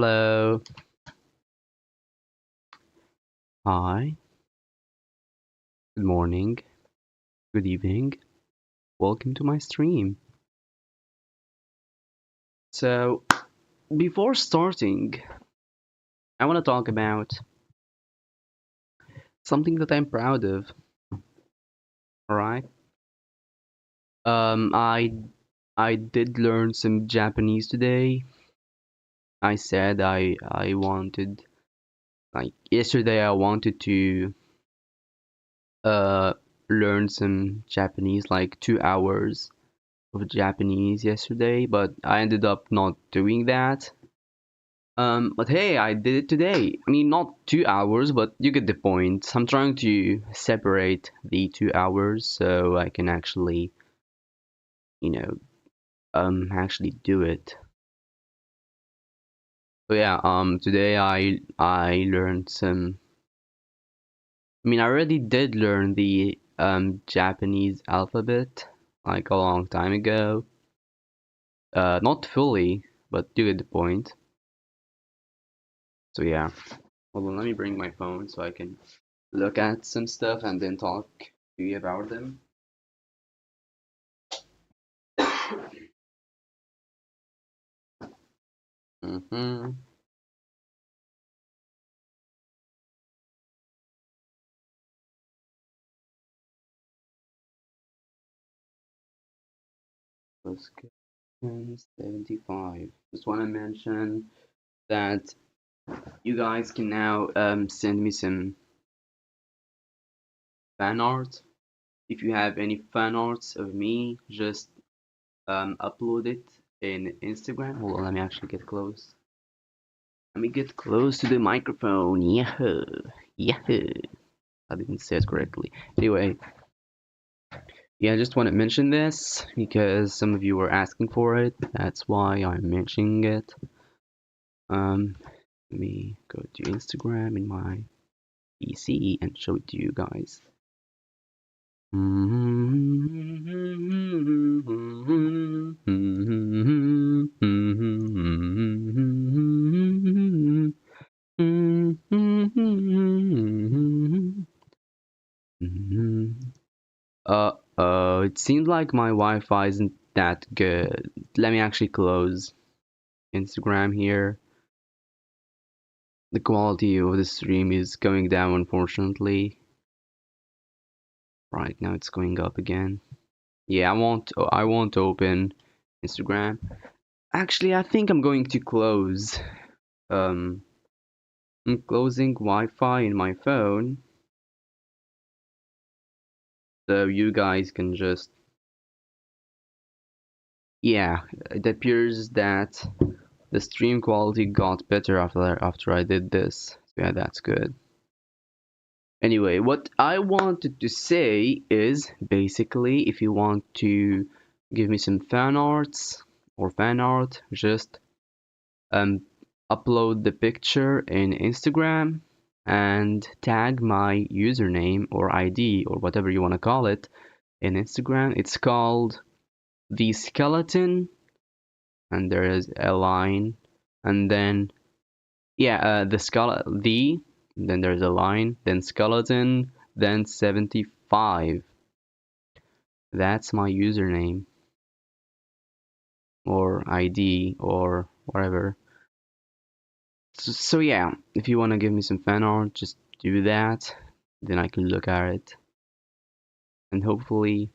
Hello. Hi. Good morning. Good evening. Welcome to my stream. So, before starting, I want to talk about something that I'm proud of. All right. I did learn some Japanese today. I said I wanted like yesterday I wanted to uh learn some Japanese like 2 hours of Japanese yesterday, but I ended up not doing that. But hey, I did it today. I mean, not 2 hours, but you get the point. I'm trying to separate the 2 hours so I can actually, you know, actually do it. So yeah, today I learned some. I mean, I already did learn the Japanese alphabet like a long time ago. Not fully, but you get the point. So yeah. Hold on, let me bring my phone so I can look at some stuff and then talk to you about them. Mm-hmm. Question 75. Just want to mention that you guys can now send me some fan art. If you have any fan arts of me, just upload it in Instagram. Hold on, let me actually get close. Let me get close to the microphone. Yahoo! Yahoo! I didn't say it correctly. Anyway, yeah, I just want to mention this because some of you were asking for it. That's why I'm mentioning it. Let me go to Instagram in my PC and show it to you guys. It seems like my Wi-Fi isn't that good. Let me actually close Instagram here. The quality of the stream is going down, unfortunately. Right now it's going up again. Yeah, I won't open Instagram. Actually, I think I'm going to close. Um, I'm closing Wi-Fi in my phone, so you guys can just. Yeah, it appears that the stream quality got better after I did this. So yeah, that's good. Anyway, what I wanted to say is basically if you want to give me some fan arts or fan art, just um upload the picture in Instagram and tag my username or ID or whatever you want to call it in Instagram. It's called the skeleton and there is a line and then the then there's a line then skeleton then 75. That's my username or ID or whatever. So yeah, if you want to give me some fan art, just do that. Then I can look at it and hopefully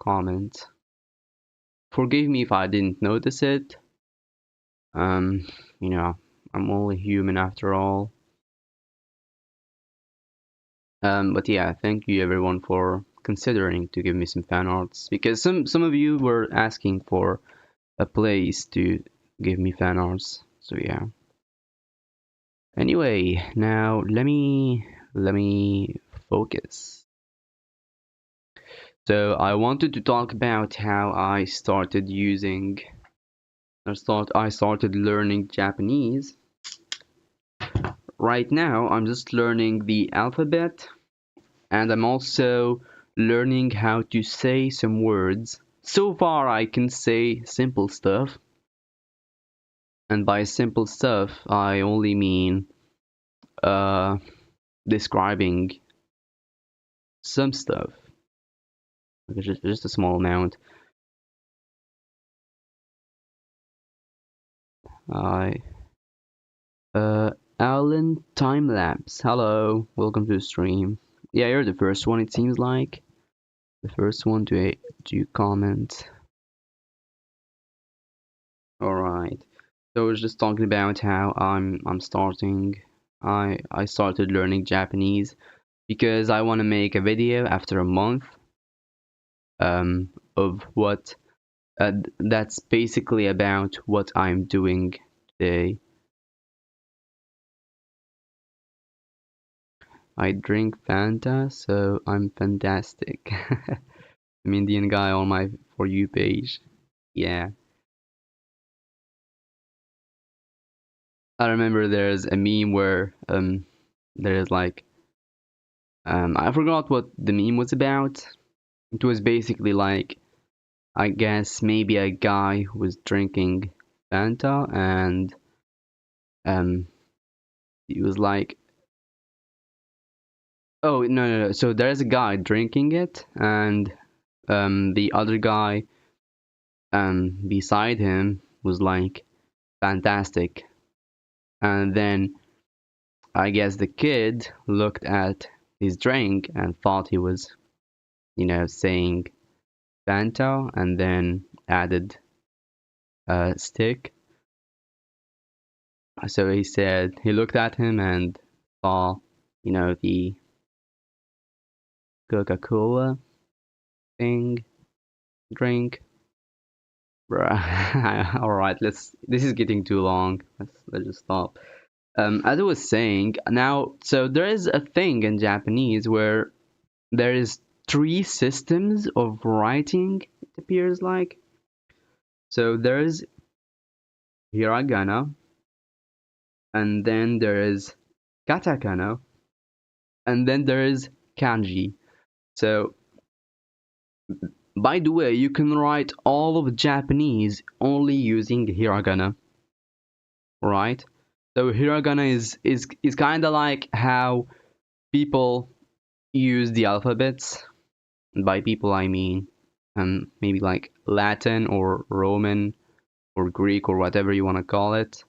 comment. Forgive me if I didn't notice it. Um, you know, I'm only human after all. But yeah, thank you everyone for considering to give me some fan arts because some of you were asking for a place to give me fan arts. So yeah. Anyway, now let me focus. So I wanted to talk about how I started learning Japanese. Right now, I'm just learning the alphabet and I'm also learning how to say some words. So far, I can say simple stuff. And by simple stuff, I only mean uh, describing some stuff, like just a small amount. I Alan Timelapse, hello, welcome to the stream. Yeah, you're the first one. It seems like the first one to comment. All right. So I was just talking about how I'm starting. I started learning Japanese because I want to make a video after a month of what that's basically about what I'm doing today. I drink Fanta, so I'm fantastic. I'm Indian guy on my For You page. Yeah. I remember there's a meme where there's like I forgot what the meme was about. It was basically like, I guess maybe a guy was drinking Fanta and um he was like, oh no, so there's a guy drinking it and the other guy beside him was like, fantastic. And then I guess the kid looked at his drink and thought he was, saying Fanta, and then added a stick. So he said he looked at him and saw, the Coca-Cola thing, drink. Bruh. All right, This is getting too long. Let's just stop. As I was saying, now, so there is a thing in Japanese where there is three systems of writing. It appears like. So there is hiragana, and then there is katakana, and then there is kanji. So, by the way, you can write all of Japanese only using hiragana, right? So hiragana is kind of like how people use the alphabets. And by people, I mean maybe like Latin or Roman or Greek or whatever you want to call it,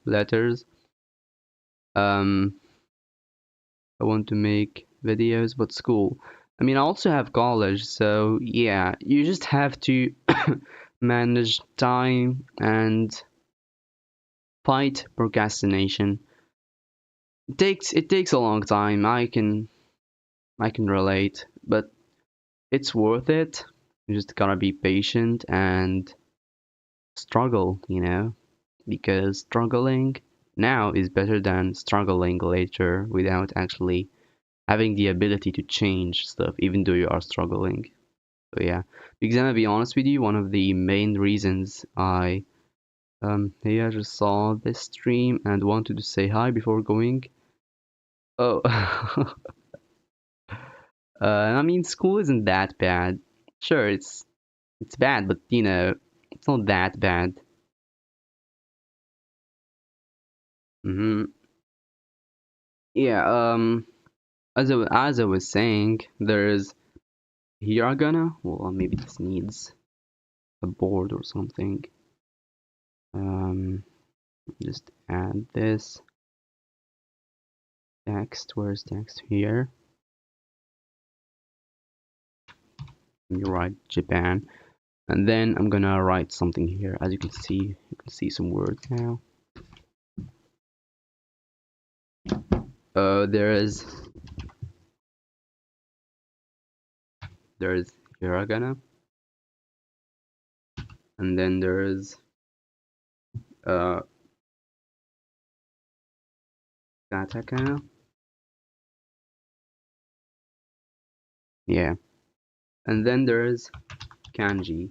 letters. Um, I want to make videos, but school. I mean, I also have college, so yeah, you just have to manage time and fight procrastination. It takes a long time. I can relate, but it's worth it. You just gotta be patient and struggle, because struggling now is better than struggling later without actually having the ability to change stuff, even though you are struggling. So yeah, because I'm gonna be honest with you, one of the main reasons hey, I just saw this stream and wanted to say hi before going. Oh, I mean, school isn't that bad. Sure, it's bad, but it's not that bad. Mm-hmm. Yeah. As I was saying, there's hiragana. Well, maybe this needs a board or something. Um, just add this text. Where's text here? You write Japan, and then I'm gonna write something here. As you can see some words now. There's hiragana, and then there's uh katakana. Yeah, and then there's kanji.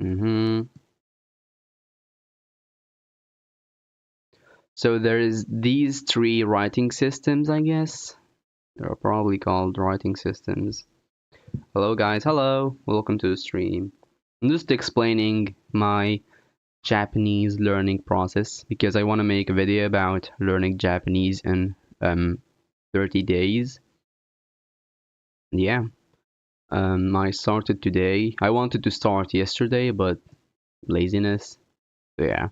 Mm-hmm. So there is these three writing systems, I guess. They're probably called writing systems. Hello guys, hello. Welcome to the stream. I'm just explaining my Japanese learning process because I want to make a video about learning Japanese in 30 days. Yeah, I started today. I wanted to start yesterday, but laziness. So yeah,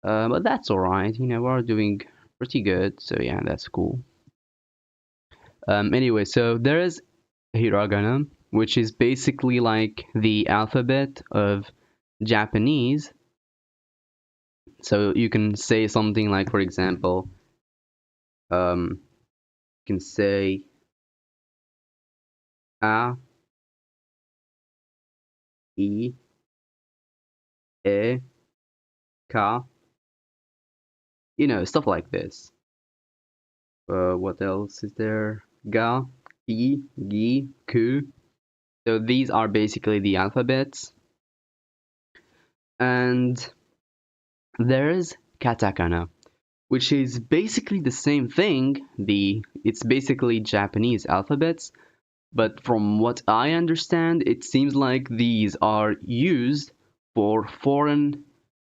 but that's alright. We're doing pretty good. So yeah, that's cool. Anyway, so there is hiragana, which is basically like the alphabet of Japanese. So you can say something like, for example, you can say a, I, E, ka, stuff like this. What else is there? Ga, ki, gi, ku. So these are basically the alphabets. And there is katakana, which is basically the same thing. It's basically Japanese alphabets, but from what I understand, it seems like these are used for foreign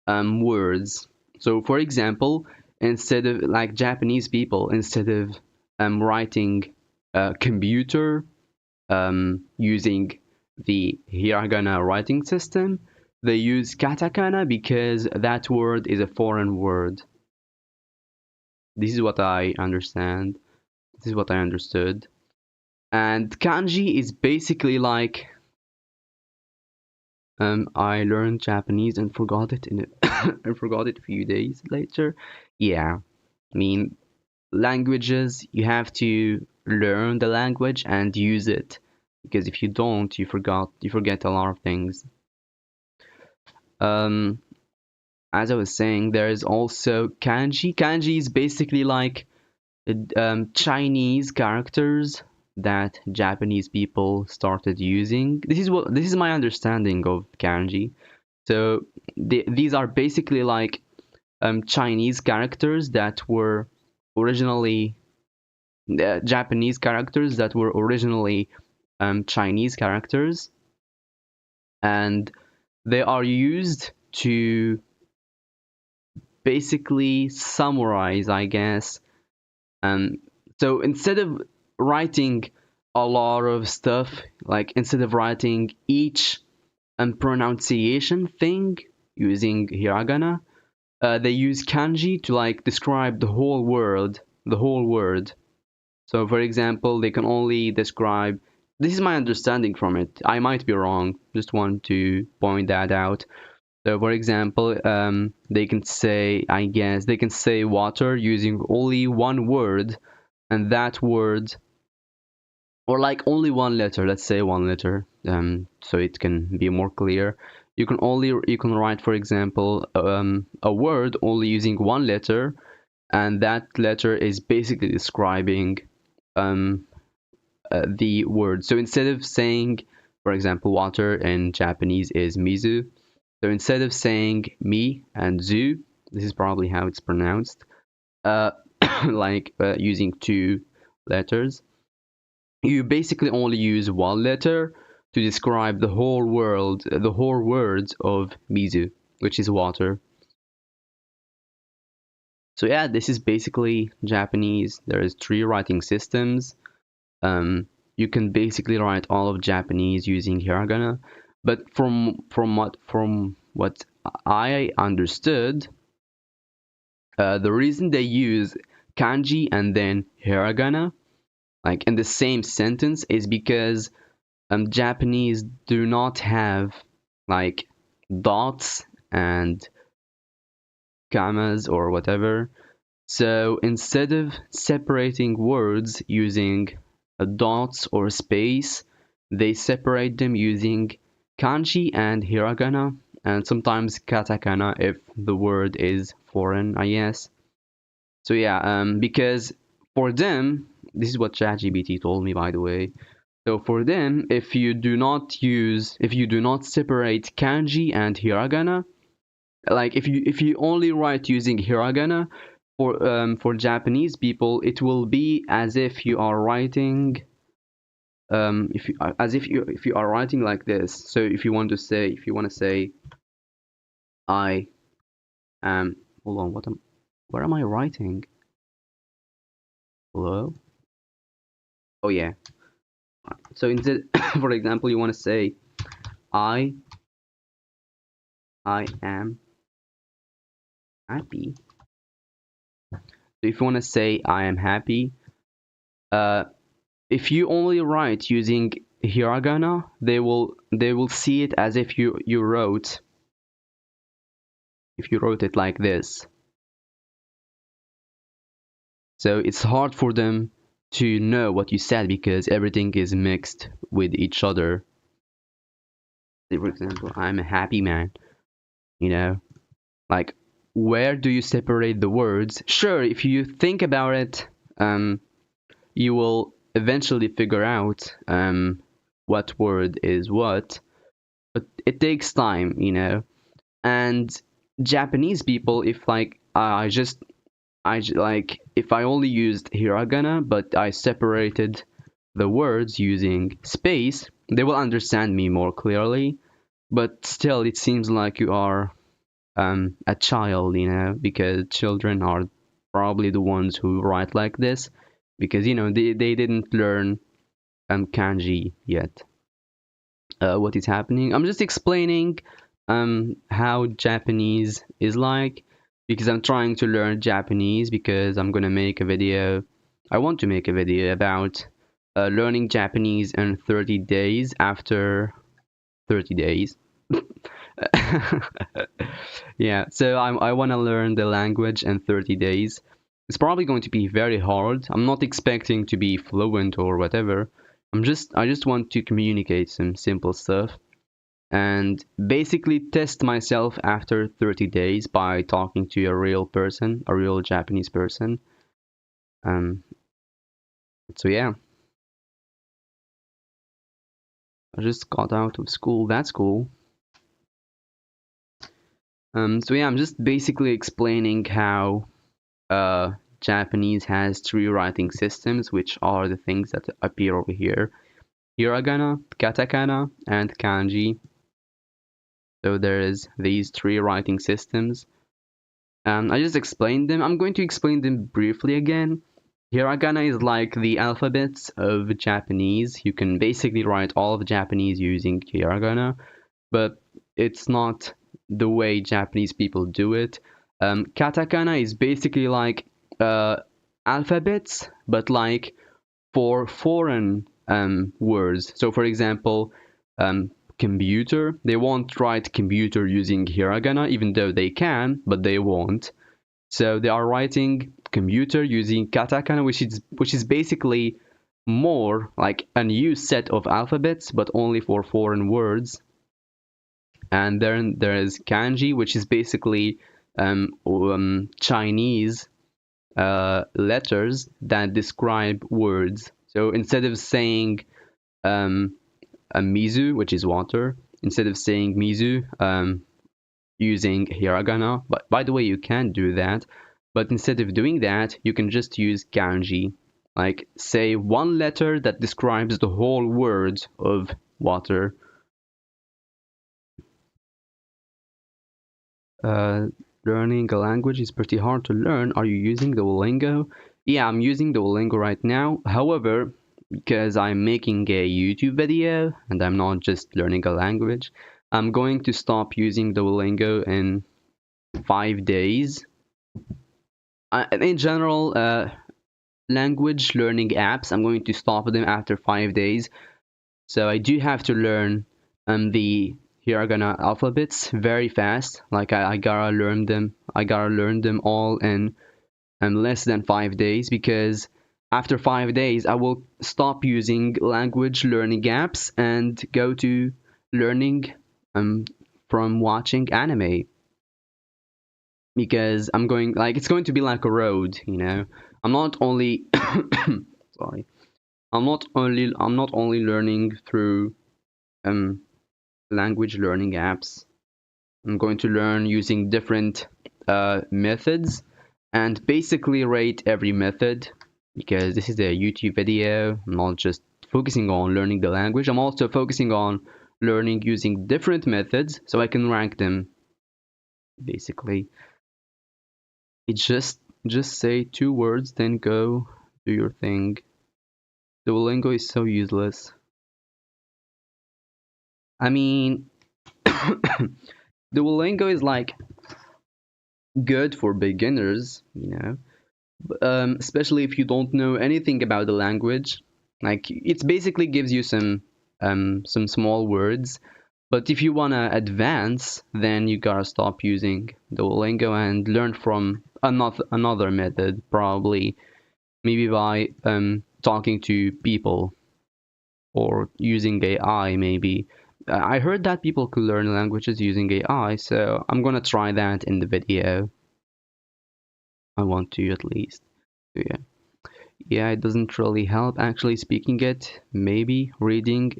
words. So, for example, instead of like Japanese people, instead of writing computer using the hiragana writing system, they use katakana because that word is a foreign word. This is what I understand. This is what I understood. And kanji is basically like I learned Japanese and forgot it in it and forgot it a few days later. Yeah, I mean languages, you have to learn the language and use it because if you don't, you forget a lot of things. Um, as I was saying, there is also kanji. Kanji is basically like Chinese characters that Japanese people started using. This is my understanding of kanji. So these are basically like Chinese characters that were originally Japanese characters that were originally Chinese characters, and they are used to basically summarize, I guess. Um, so instead of writing a lot of stuff, like instead of writing each pronunciation thing using hiragana, they use kanji to like describe the whole word. So, for example, they can only describe. This is my understanding from it. I might be wrong. Just want to point that out. So, for example, they can say, I guess, they can say water using only one word, and that word, or like only one letter. Let's say one letter, so it can be more clear. You can write, for example, a word only using one letter, and that letter is basically describing um, the word. So instead of saying, for example, water in Japanese is mizu. So instead of saying mi and zu, this is probably how it's pronounced, uh, like using two letters, you basically only use one letter to describe the whole words of mizu, which is water. So yeah, this is basically Japanese. There is three writing systems. Um, you can basically write all of Japanese using hiragana, but from what I understood, the reason they use kanji and then hiragana like in the same sentence is because Japanese do not have like dots and commas or whatever. So instead of separating words using dots or space, they separate them using kanji and hiragana, and sometimes katakana if the word is foreign, I guess. So yeah, because for them, this is what ChatGPT told me, by the way. So for them, if you do not separate kanji and hiragana, like if you only write using hiragana for Japanese people, it will be as if you are writing if you as if you are writing like this. So if you want to say I am, hold on, where am I writing? Hello? Oh yeah. So instead, for example, you want to say I I am happy. So if you want to say I am happy, uh, if you only write using hiragana, they will see it as if you wrote, if you wrote it like this. So it's hard for them to know what you said because everything is mixed with each other. Say, for example, I'm a happy man, you know? Like, where do you separate the words? Sure, if you think about it, you will eventually figure out what word is what, but it takes time, you know? And Japanese people, if like like if I only used hiragana but I separated the words using space, they will understand me more clearly. But still, it seems like you are a child, you know, because children are probably the ones who write like this, because you know they didn't learn kanji yet. What is happening? I'm just explaining how Japanese is like, because I'm trying to learn Japanese because I'm gonna make a video. I want to make a video about learning Japanese in 30 days after 30 days. Yeah, so I want to learn the language in 30 days. It's probably going to be very hard. I'm not expecting to be fluent or whatever. I just want to communicate some simple stuff and basically test myself after 30 days by talking to a real person, a real Japanese person. Um, so yeah, I just got out of school. That's cool. So yeah, I'm just basically explaining how uh, Japanese has three writing systems, which are the things that appear over here: hiragana, katakana, and kanji. So there is these three writing systems. I just explained them. I'm going to explain them briefly again. Hiragana is like the alphabets of Japanese. You can basically write all of Japanese using hiragana, but it's not the way Japanese people do it. Katakana is basically like uh, alphabets, but like for foreign words. So, for example, computer, they won't write computer using hiragana, even though they can, but they won't. So they are writing computer using katakana, which is basically more like a new set of alphabets, but only for foreign words. And then there is kanji, which is basically Chinese letters that describe words. So instead of saying a mizu, which is water, instead of saying mizu using hiragana, but by the way, you can do that. But instead of doing that, you can just use kanji. Like say one letter that describes the whole word of water. Uh, Learning a language is pretty hard to learn. Are you using Duolingo? Yeah, I'm using Duolingo right now. However, because I'm making a YouTube video and I'm not just learning a language, I'm going to stop using Duolingo in 5 days. In general, language learning apps, I'm going to stop them after 5 days. So I do have to learn the hiragana alphabets very fast. Like I gotta learn them. I gotta learn them all in less than 5 days, because after 5 days I will stop using language learning apps and go to learning from watching anime, because I'm going, like, it's going to be like a road, you know. I'm not only sorry. I'm not only learning through um language learning apps. I'm going to learn using different methods and basically rate every method, because this is a YouTube video, not just focusing on learning the language. I'm also focusing on learning using different methods so I can rank them. Basically, it's just say 2 words, then go do your thing. Duolingo is so useless. I mean, Duolingo is like good for beginners, you know, especially if you don't know anything about the language. Like it basically gives you some small words, but if you wanna advance, then you gotta stop using Duolingo and learn from another method, probably maybe by talking to people or using AI maybe. I heard that people could learn languages using AI, so I'm gonna try that in the video. I want to at least. So, yeah. Yeah, it doesn't really help actually speaking it. Maybe reading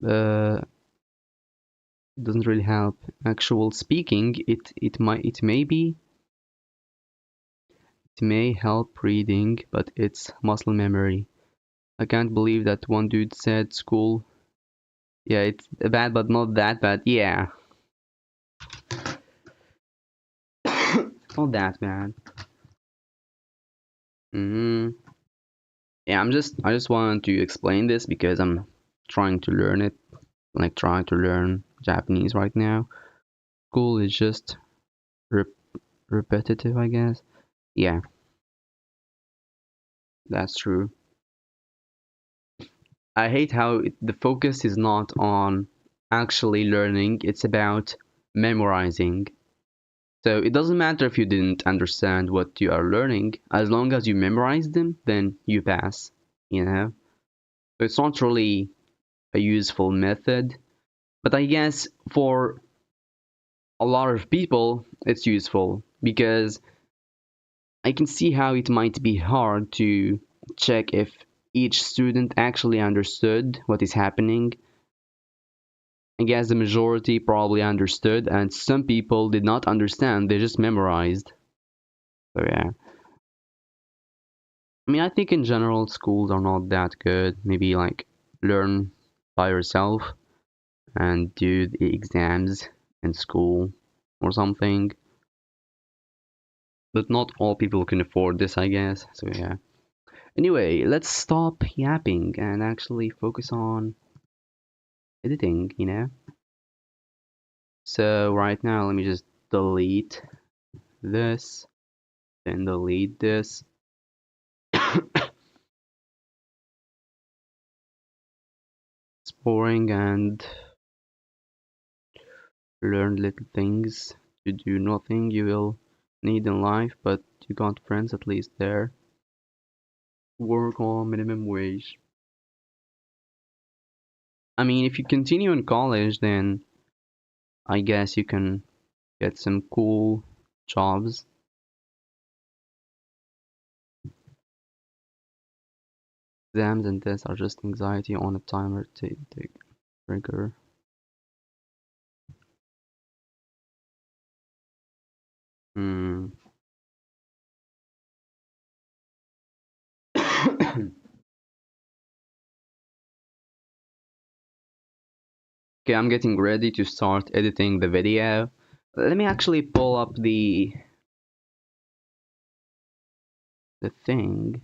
uh it doesn't really help. Actual speaking it may help reading, but it's muscle memory. I can't believe that one dude said school. Yeah, it's bad, but not that bad. Yeah, not that bad. Hmm. Yeah, I just wanted to explain this because I'm trying to learn it, like trying to learn Japanese right now. School is just rep repetitive, I guess. Yeah, that's true. I hate how the focus is not on actually learning, it's about memorizing. So it doesn't matter if you didn't understand what you are learning, as long as you memorize them, then you pass, you know? So it's not really a useful method, but I guess for a lot of people, it's useful because I can see how it might be hard to check if each student actually understood what is happening. I guess the majority probably understood, and some people did not understand, they just memorized. So, yeah. I mean, I think in general, schools are not that good. Maybe like learn by yourself and do the exams in school or something. But not all people can afford this, I guess. So, yeah. Anyway, let's stop yapping and actually focus on editing, you know? So, right now, let me just delete this, then delete this. It's boring and learn little things to do nothing you will need in life, but you got friends at least there. Work on minimum wage. I mean, if you continue in college, then I guess you can get some cool jobs. Exams and tests are just anxiety on a timer to trigger. Hmm. Okay, I'm getting ready to start editing the video. Let me actually pull up the thing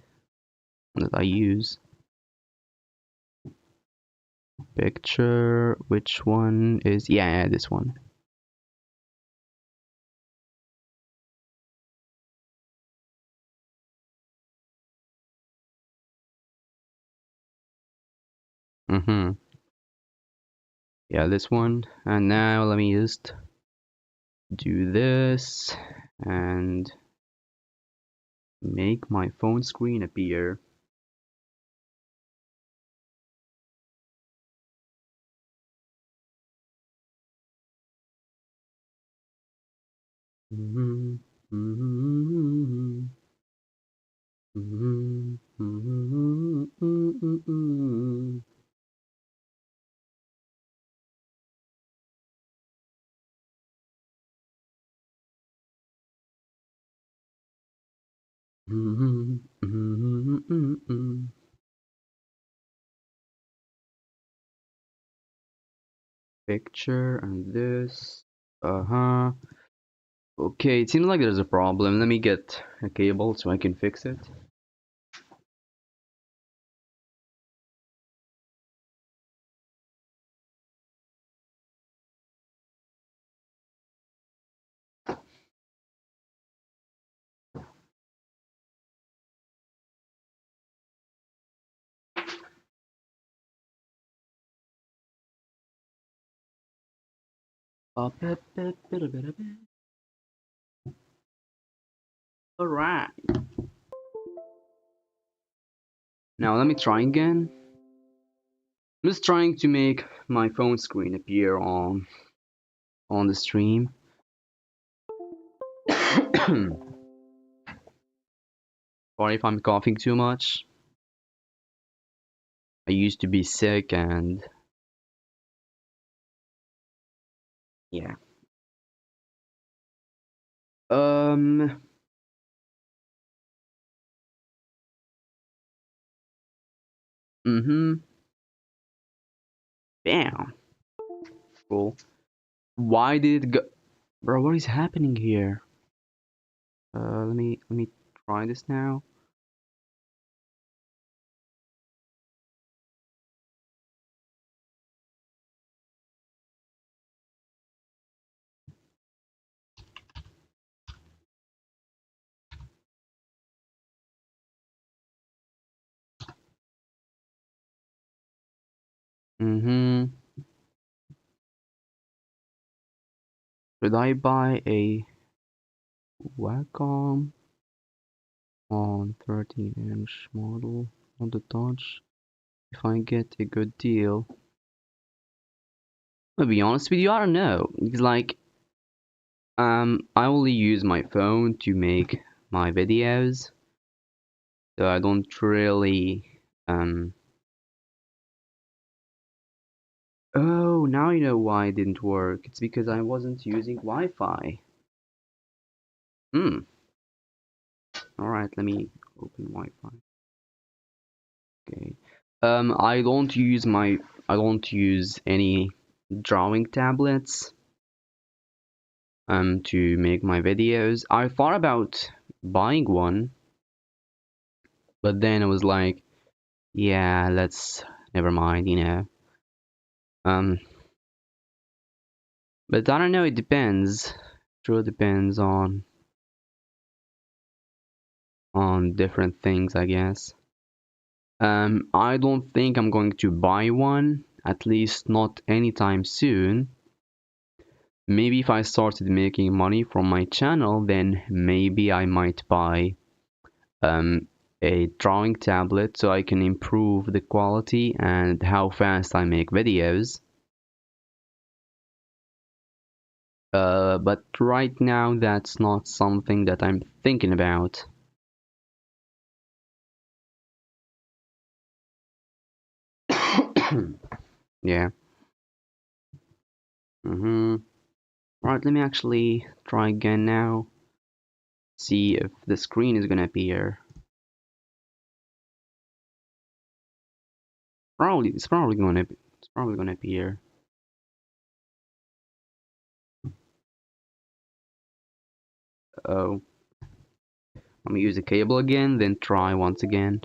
that I use. Picture, which one is, yeah, this one. Mm-hmm. Yeah, this one. And now let me just do this and make my phone screen appear. Mhm, mhm, mhm, mhm, mhm, mhm, mhm, mhm, mhm, mhm. picture and this. Uh-huh. Okay, it seems like there's a problem. Let me get a cable so I can fix it. Alright. Now let me try again. I'm just trying to make my phone screen appear on the stream. Sorry if I'm coughing too much. I used to be sick and yeah. Um mm-hmm. Bam. Cool. Why did it go, bro, what is happening here? Let me try this now. Mm-hmm. Should I buy a Wacom on 13-inch model on the Dodge if I get a good deal? To be honest with you, I don't know. It's like I only use my phone to make my videos, so I don't really oh, now you know why it didn't work. It's because I wasn't using Wi-Fi. Hmm. Alright, let me open Wi-Fi. Okay. I don't use any drawing tablets to make my videos. I thought about buying one, but then I was like, yeah, let's never mind, you know. Um, but I don't know, it depends. Sure depends on different things, I guess. I don't think I'm going to buy one, at least not anytime soon. Maybe if I started making money from my channel, then maybe I might buy um, a drawing tablet so I can improve the quality and how fast I make videos. But right now, that's not something that I'm thinking about. Yeah. Right, let me actually try again now. See if the screen is gonna appear. It's probably gonna appear. Oh, let me use the cable again, then try once again.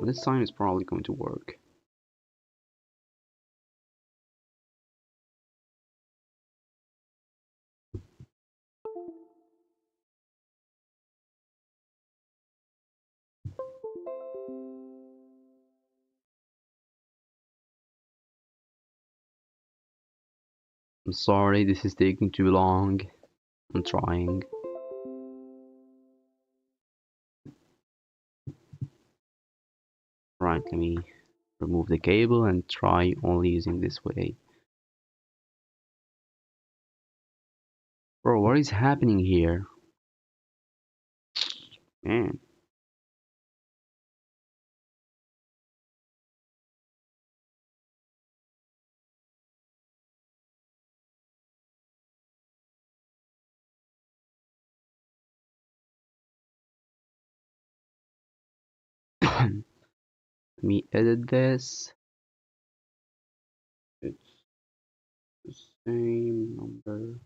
This time is probably going to work. I'm sorry, this is taking too long. I'm trying. Right, let me remove the cable and try only using this way. Bro, what is happening here? Man. Let me edit this. It's the same number.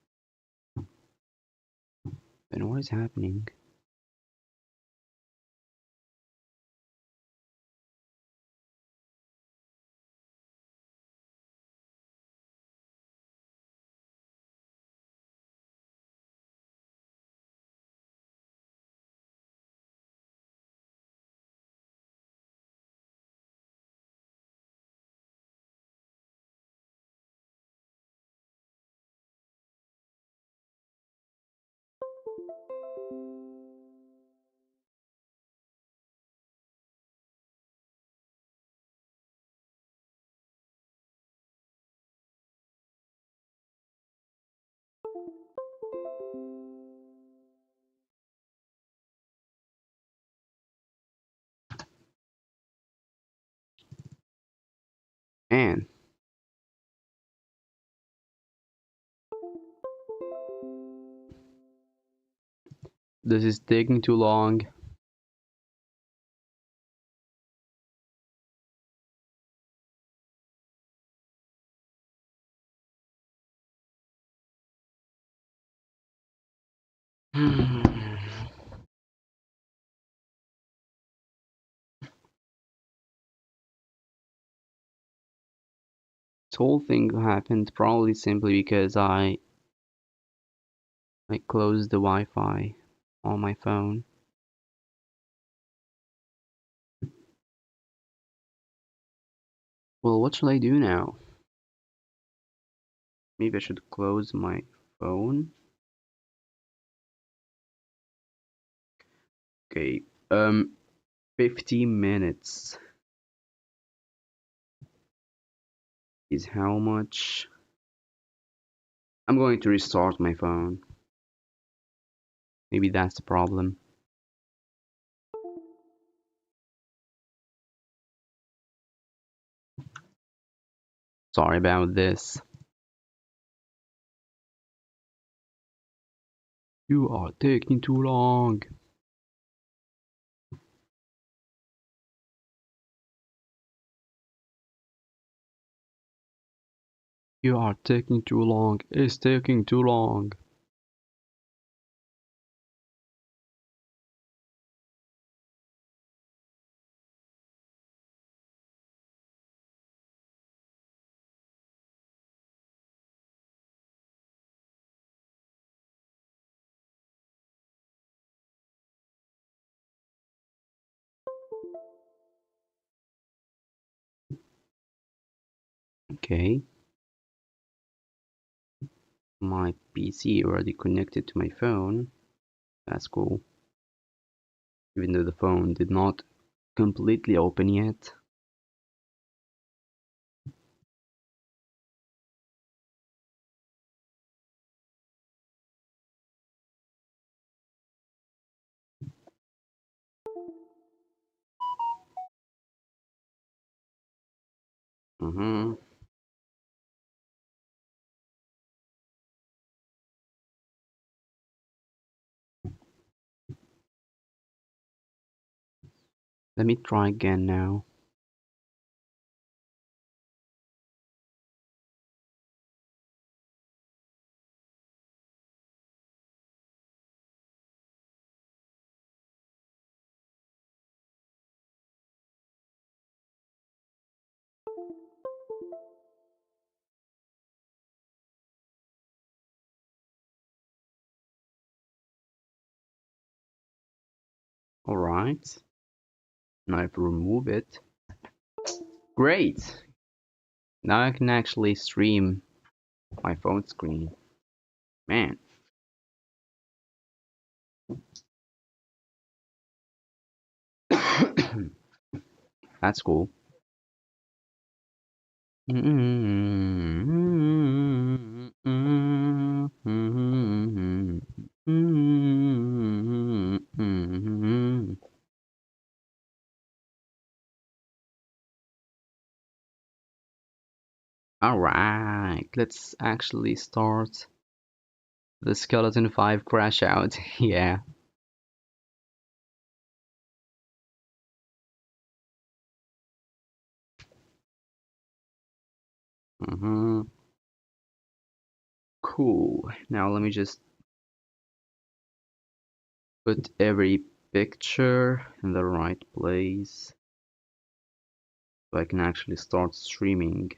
Then what is happening? And this is taking too long. This whole thing happened probably simply because I closed the Wi-Fi on my phone. Well, what should I do now? Maybe I should close my phone. Okay, 50 minutes is how much? I'm going to restart my phone. Maybe that's the problem. Sorry about this. You are taking too long. You are taking too long. It's taking too long. Okay. My PC already connected to my phone. That's cool. Even though the phone did not completely open yet. Mm-hmm. Let me try again now. Alright. Now I have to remove it. Great! Now I can actually stream my phone screen. Man. That's cool. Alright, let's actually start the Skeleton 5 crash out. Yeah. Mm-hmm. Cool. Now let me just put every picture in the right place so I can actually start streaming.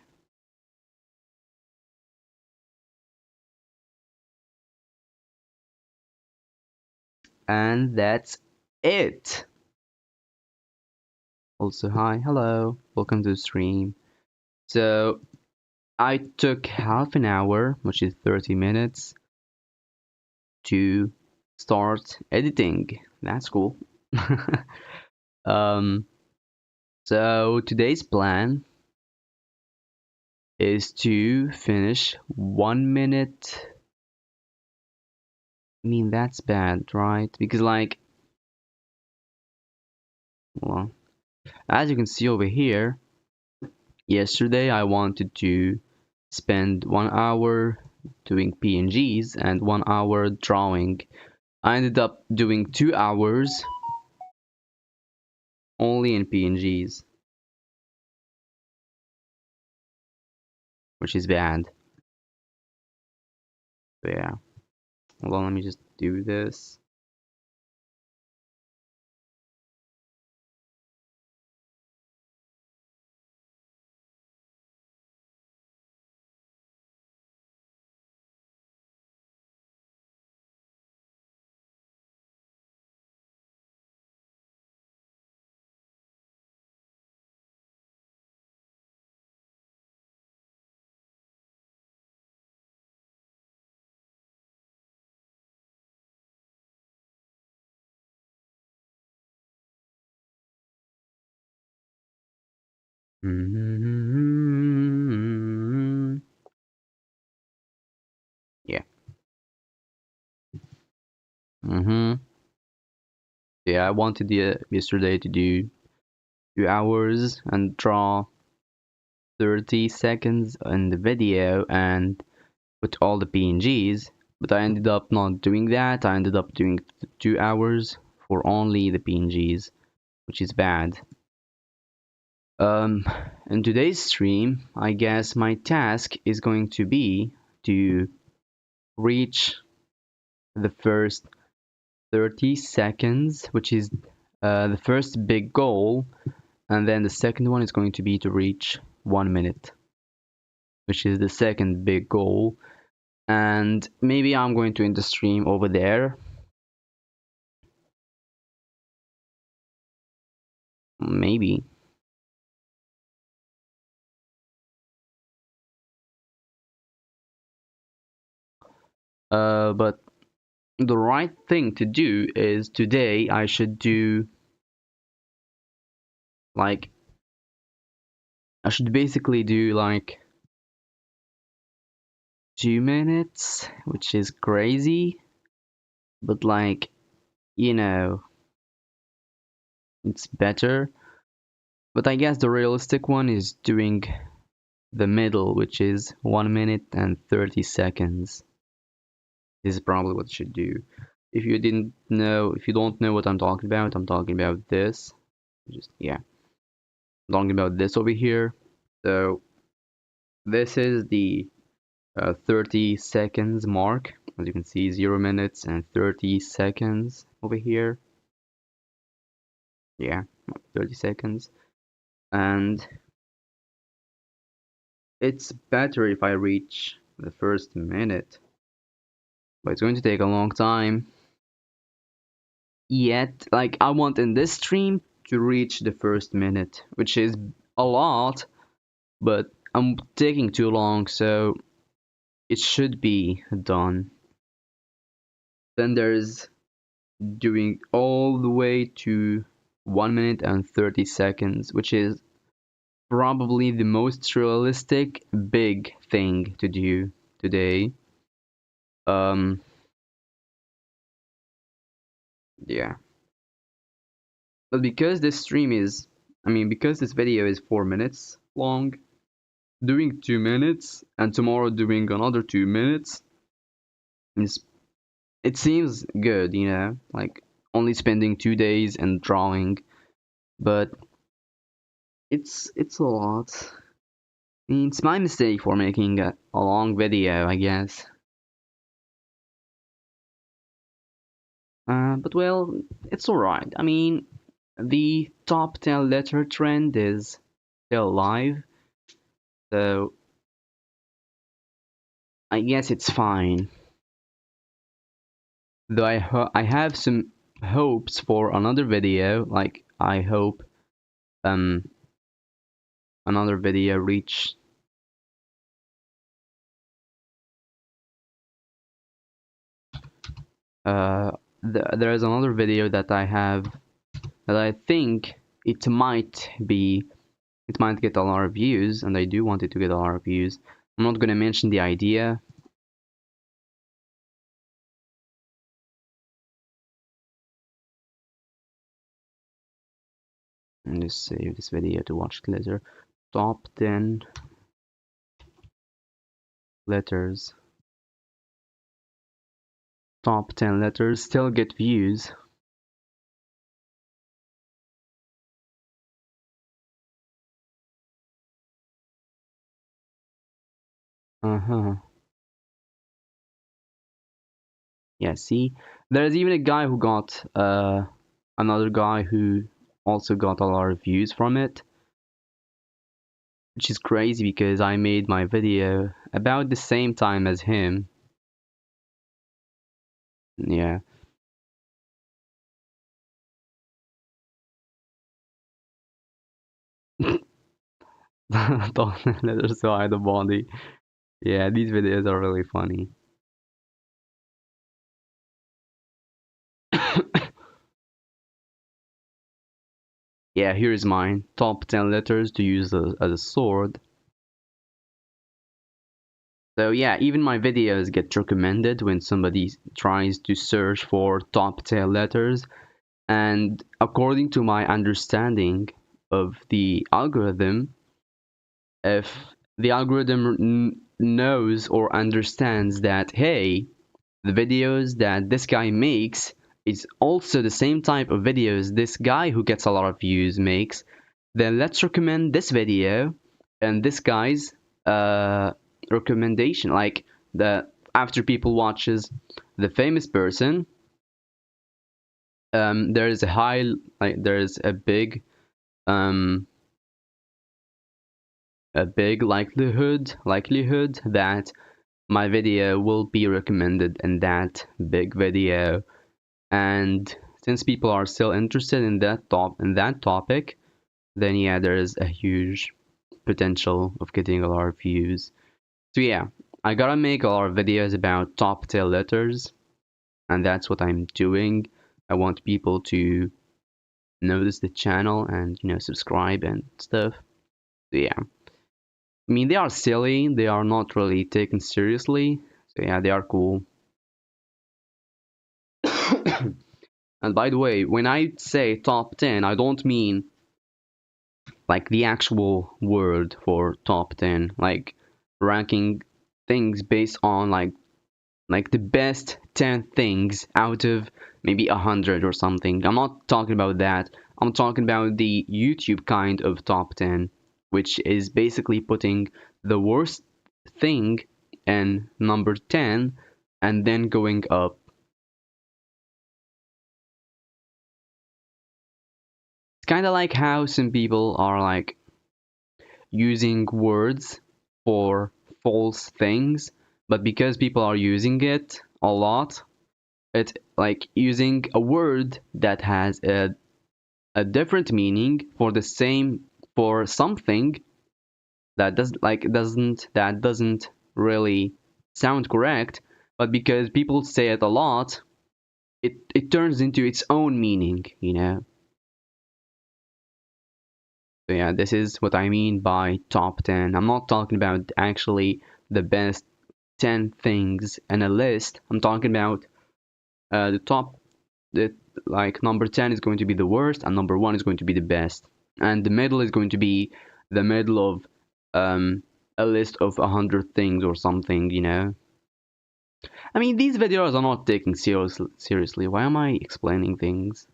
And that's it. Also, hi, hello, welcome to the stream. So, I took half an hour, which is 30 minutes, to start editing. That's cool. um, so today's plan is to finish 1 minute. I mean, that's bad, right? Because, like, well, as you can see over here, yesterday I wanted to spend 1 hour doing PNGs and 1 hour drawing. I ended up doing 2 hours only in PNGs, which is bad. So yeah, hold on, let me just do this. Yeah. Yeah, I wanted yesterday to do 2 hours and draw 30 seconds in the video and put all the PNGs, but I ended up not doing that. I ended up doing 2 hours for only the PNGs, which is bad. Um, in today's stream, I guess my task is going to be to reach the first 30 seconds, which is the first big goal, and then the second one is going to be to reach 1 minute, which is the second big goal. And maybe I'm going to end the stream over there. Maybe. But the right thing to do is today I should do like I should basically do like 2 minutes, which is crazy, but like, you know, it's better. But I guess the realistic one is doing the middle, which is 1 minute and 30 seconds. This is probably what you should do. If you didn't know, if you don't know what I'm talking about this. Just, yeah, I'm talking about this over here. So this is the 30 seconds mark. As you can see, 0 minutes and 30 seconds over here. Yeah, 30 seconds. And it's better if I reach the first minute, but it's going to take a long time. Yet, like, I want in this stream to reach the first minute, which is a lot, but I'm taking too long, so it should be done. Then there's doing all the way to 1 minute and 30 seconds, which is probably the most realistic big thing to do today. Um, yeah. But because this stream is, I mean, because this video is 4 minutes long, doing 2 minutes and tomorrow doing another 2 minutes is, it seems good, you know, like only spending 2 days and drawing, but it's a lot. It's my mistake for making a long video, I guess. But well, it's alright. I mean, the top 10 letter trend is still alive, so I guess it's fine. Though I have some hopes for another video, like I hope um another video reach uh there is another video that I have that I think it might get a lot of views, and I do want it to get a lot of views. I'm not gonna mention the idea. And just save this video to watch it later. Top 10 letters. Top 10 letters still get views. Yeah, see, there's even a guy who got another guy who also got a lot of views from it, which is crazy because I made my video about the same time as him. Yeah. Don't let her hide the body. Yeah, these videos are really funny. Yeah, here's mine. Top 10 letters to use as a sword. So yeah, even my videos get recommended when somebody tries to search for top 10 letters. And according to my understanding of the algorithm, if the algorithm knows or understands that, hey, the videos that this guy makes is also the same type of videos this guy who gets a lot of views makes, then let's recommend this video and this guy's recommendation. Like, the after people watches the famous person, there is a high, like there is um a big likelihood that my video will be recommended in that big video. And since people are still interested in that topic, then yeah, there is a huge potential of getting a lot of views. So yeah, I gotta make a lot of videos about top 10 letters, and that's what I'm doing. I want people to notice the channel and, you know, subscribe and stuff. So yeah, I mean, they are silly, they are not really taken seriously. So yeah, they are cool. And by the way, when I say top 10, I don't mean like the actual word for top 10, like ranking things based on like the best 10 things out of maybe 100 or something. I'm not talking about that. I'm talking about the YouTube kind of top 10, which is basically putting the worst thing in number 10 and then going up. It's kind of like how some people are like using words for false things, but because people are using it a lot, it's like using a word that has a different meaning for the same, for something that doesn't really sound correct, but because people say it a lot, it turns into its own meaning, you know. So yeah, this is what I mean by top 10. I'm not talking about actually the best 10 things in a list. I'm talking about the top, the like number 10 is going to be the worst and number 1 is going to be the best. And the middle is going to be the middle of a list of 100 things or something, you know. I mean, these videos are not taken seriously. Why am I explaining things?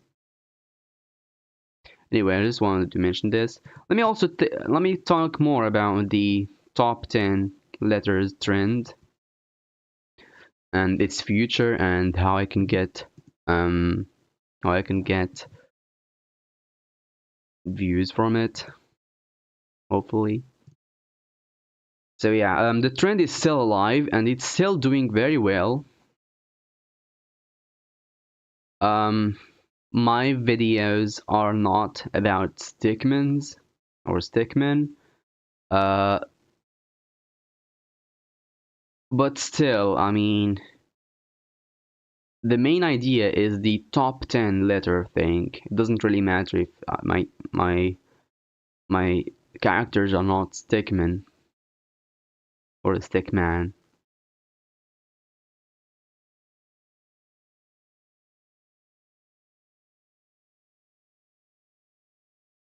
Anyway, I just wanted to mention this. Let me talk more about the top 10 letters trend and its future, and how I can get um how I can get views from it, hopefully. So yeah, the trend is still alive and it's still doing very well. My videos are not about stickmans or stickmen, uh, but still, I mean, the main idea is the top 10 letter thing. It doesn't really matter if my characters are not stickmen or a stickman.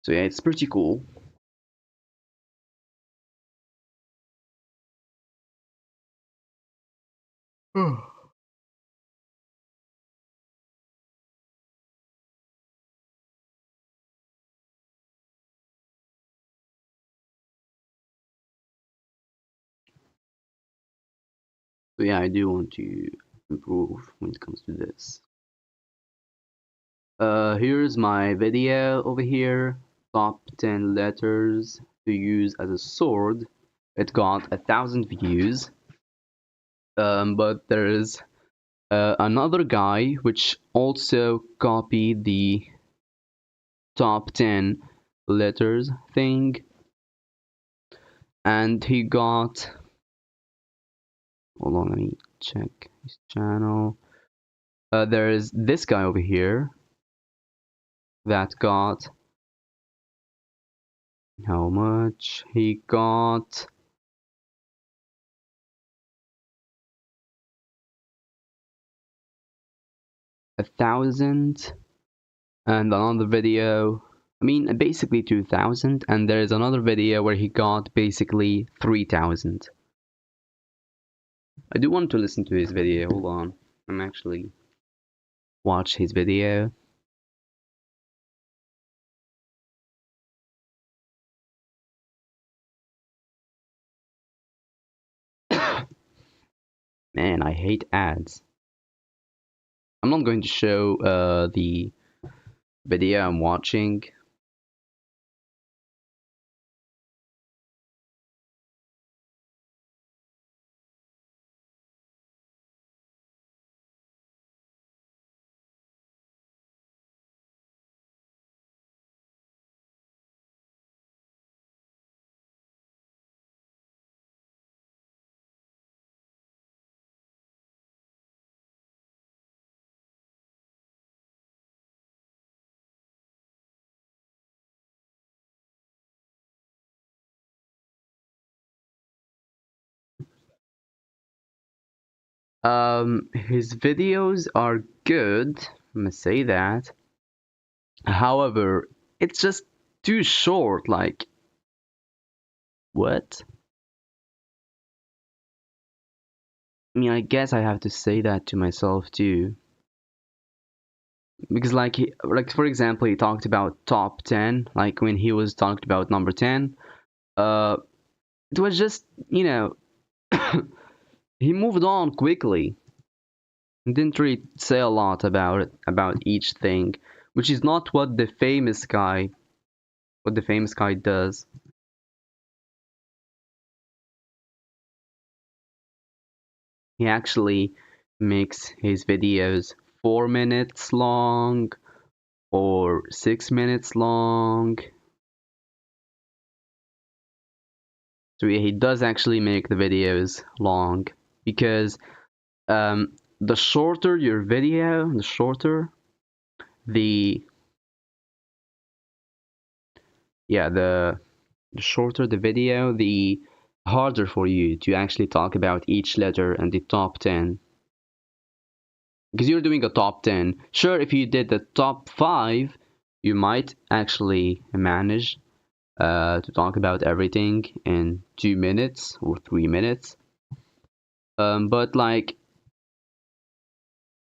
So yeah, it's pretty cool. So yeah, I do want to improve when it comes to this. Here's my video over here. Top 10 letters to use as a sword. It got 1,000 views. But there is another guy which also copied the top 10 letters thing, and he got, hold on, let me check his channel. There is this guy over here that got, how much? He got 1,000, and another video, I mean basically 2,000, and there is another video where he got basically 3,000. I do want to listen to his video. Hold on, I'm actually watch his video. Man, I hate ads. I'm not going to show the video I'm watching. His videos are good, I'm gonna say that. However, it's just too short, like, what? I mean, I guess I have to say that to myself too. Because like for example, he talked about top 10, like when he was talked about number 10, uh, it was just, he moved on quickly. He didn't really say a lot about it, about each thing, which is not what the famous guy does. He actually makes his videos 4 minutes long or 6 minutes long. So yeah, he does actually make the videos long because the shorter your video, the yeah the shorter the video, the harder for you to actually talk about each letter and the top 10. Because you're doing a top 10. Sure, if you did the top 5, you might actually manage to talk about everything in 2 minutes or 3 minutes. But like,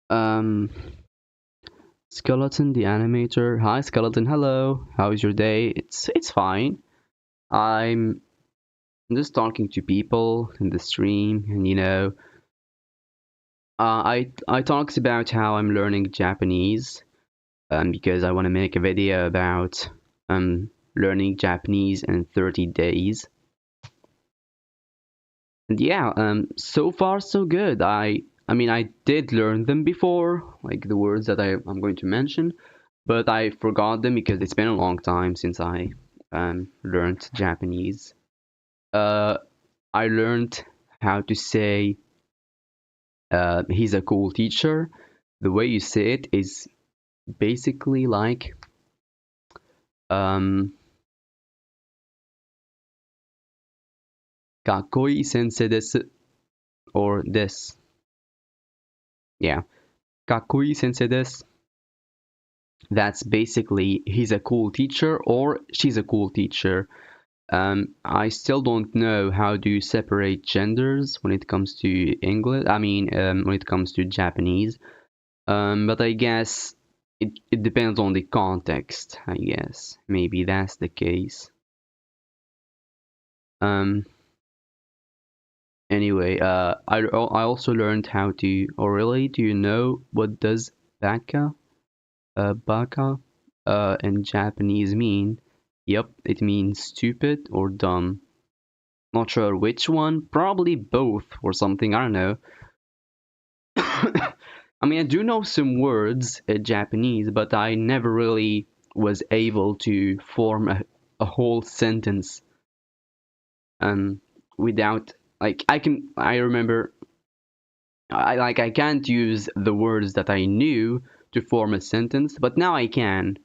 um, Skeleton the animator. Hi, Skeleton. Hello. How is your day? It's fine. I'm I'm just talking to people in the stream, and I talked about how I'm learning Japanese, because I want to make a video about learning Japanese in 30 days. And yeah, so far so good. I mean, I did learn them before, like the words that I'm going to mention, but I forgot them because it's been a long time since I learned Japanese. Uh, I learned how to say he's a cool teacher. The way you say it is basically like um, かっこいい先生です or this. Yeah, かっこいい先生です. That's basically he's a cool teacher or she's a cool teacher. I still don't know how to separate genders when it comes to English. I mean, when it comes to Japanese. But I guess it depends on the context, I guess. Maybe that's the case. Um, anyway, I also learned how to, or really, do you know what does baka, in Japanese mean? Yep, it means stupid or dumb. Not sure which one, probably both or something, I don't know. I mean, I do know some words in Japanese, but I never really was able to form a whole sentence without like I remember I can't use the words that I knew to form a sentence, but now I can.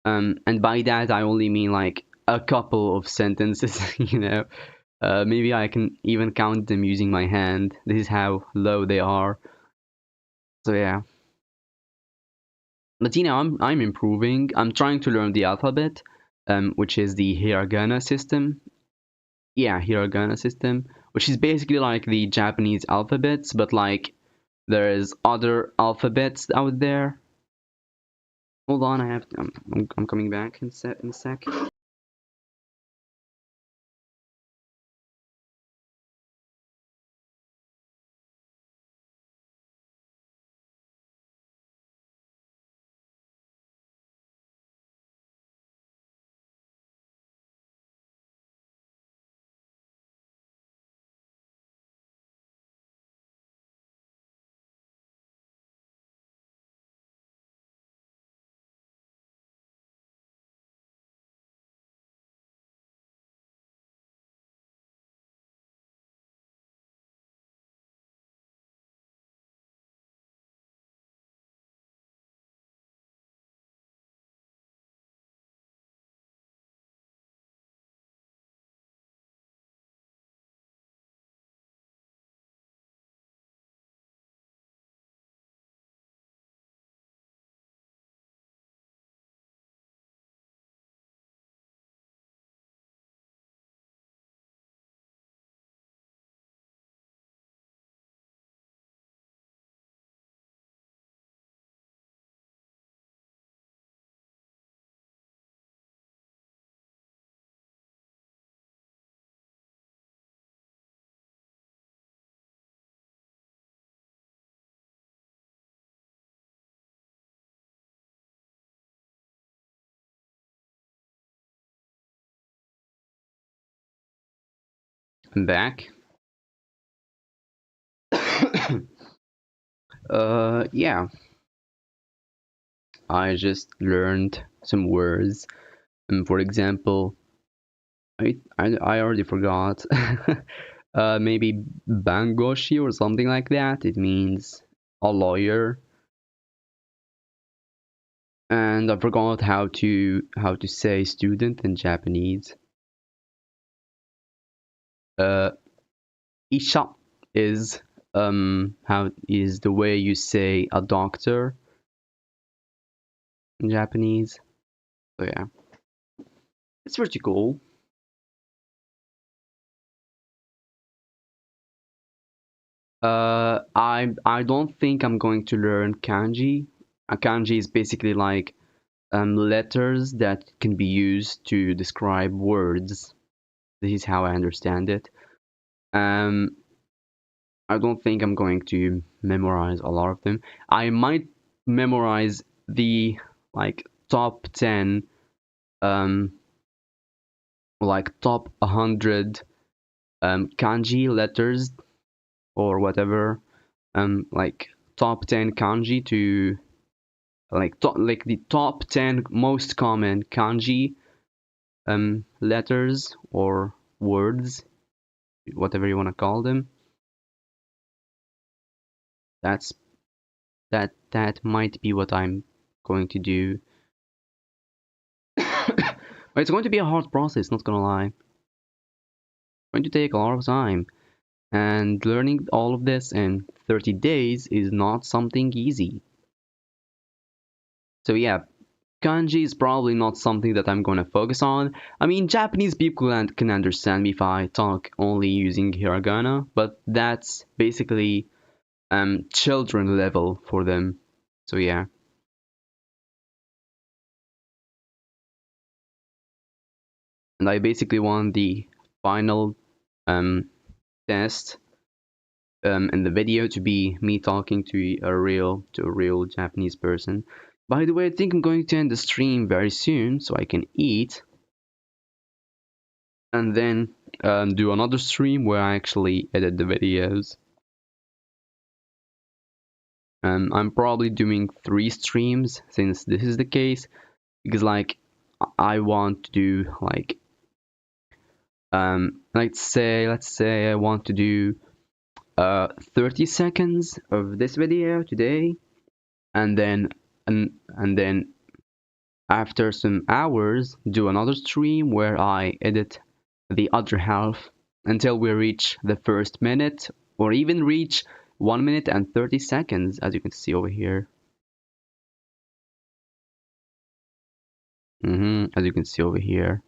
And by that I only mean like a couple of sentences, you know. Maybe I can even count them using my hand. This is how low they are. So yeah. But I'm improving. I'm trying to learn the alphabet, which is the hiragana system. Yeah, hiragana system, which is basically like the Japanese alphabets, but like there's other alphabets out there. Hold on, I have to, I'm coming back in a sec. I'm back. Yeah, I just learned some words. For example, I already forgot. Maybe bangoshi or something like that. It means a lawyer. And I forgot how to say student in Japanese. Uh, Isha is how is the way you say a doctor in Japanese. So yeah, it's pretty cool. I don't think I'm going to learn kanji. A kanji is basically like letters that can be used to describe words. This is how I understand it. Um, I don't think I'm going to memorize a lot of them. I might memorize the like top 10, um, like top 100 kanji letters or whatever, like top 10 kanji to like the top 10 most common kanji letters or words, whatever you want to call them. That's that might be what I'm going to do. But it's going to be a hard process, not gonna lie. It's going to take a lot of time. And learning all of this in 30 days is not something easy. So yeah, kanji is probably not something that I'm gonna focus on. I mean, Japanese people can understand me if I talk only using hiragana, but that's basically children level for them. So yeah. And I basically want the final um test in the video to be me talking to a real Japanese person. By the way, I think I'm going to end the stream very soon so I can eat and then do another stream where I actually edit the videos. I'm probably doing 3 streams since this is the case because like I want to do like let's say I want to do 30 seconds of this video today and then and then after some hours do another stream where I edit the other half until we reach the first minute or even reach 1 minute and 30 seconds as you can see over here. As you can see over here.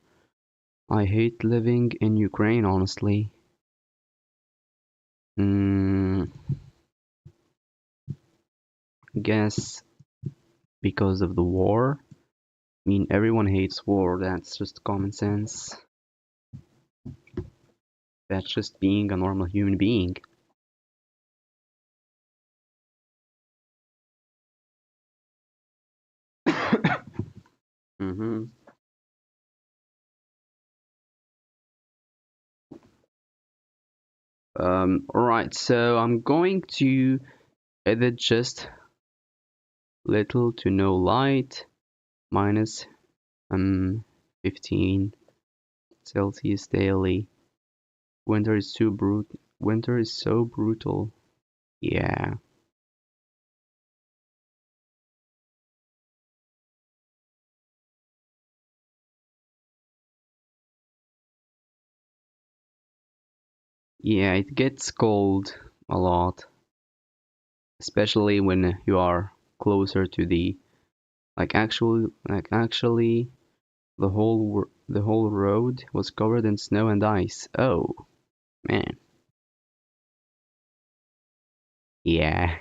I hate living in Ukraine, honestly. Guess because of the war. I mean, everyone hates war, that's just common sense. That's just being a normal human being. mm-hmm. Alright, so I'm going to edit just little to no light minus 15 Celsius daily. Winter is so brutal. Yeah. Yeah, it gets cold a lot, especially when you are closer to the like actually the whole road was covered in snow and ice. Oh, man. Yeah.